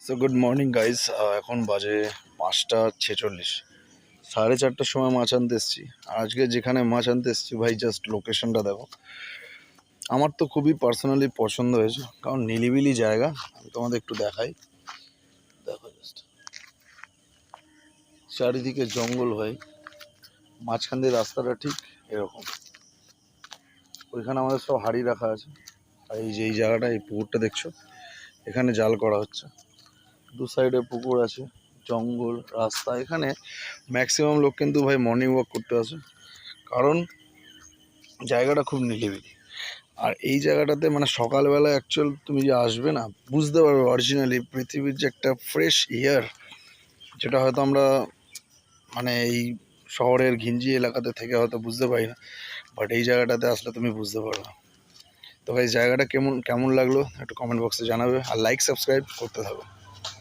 So good morning guys. এখন বাজে 5টা 46। 4:30টার সময় মাছ আনতে এসেছি। আর আজকে যেখানে মাছ আনতে এসেছি ভাই, জাস্ট লোকেশনটা দেখো। আমার তো খুবই পার্সোনালি পছন্দ হয়েছে, কারণ নিলিবিলি জায়গা। আমি তোমাদের একটু দেখাই, দেখো জাস্ট চারিদিকে জঙ্গল ভাই, মাঝখান দিয়ে রাস্তাটা ঠিক এরকম। ওইখানে আমাদের সব হাঁড়ি রাখা আছে। আর এই যে এই জায়গাটা, এই পুকুরটা দেখছো, এখানে জাল করা হচ্ছে। দু সাইডে পুকুর আছে, জঙ্গল, রাস্তা। এখানে ম্যাক্সিমাম লোক কিন্তু ভাই মর্নিং ওয়াক করতে আসে, কারণ জায়গাটা খুব নিরিবিলি। আর এই জায়গাটাতে মানে সকালবেলা অ্যাকচুয়াল তুমি যে আসবে না, বুঝতে পারবে অরিজিনালি পৃথিবীর যে একটা ফ্রেশ এয়ার, যেটা হয়তো আমরা মানে এই শহরের ঘিঞ্জি এলাকাতে থেকে হয়তো বুঝতে পারি না, বাট এই জায়গাটাতে আসলে তুমি বুঝতে পারবে। তো ভাই জায়গাটা কেমন কেমন লাগলো একটু কমেন্ট বক্সে জানাবে, আর লাইক সাবস্ক্রাইব করতে থাকো।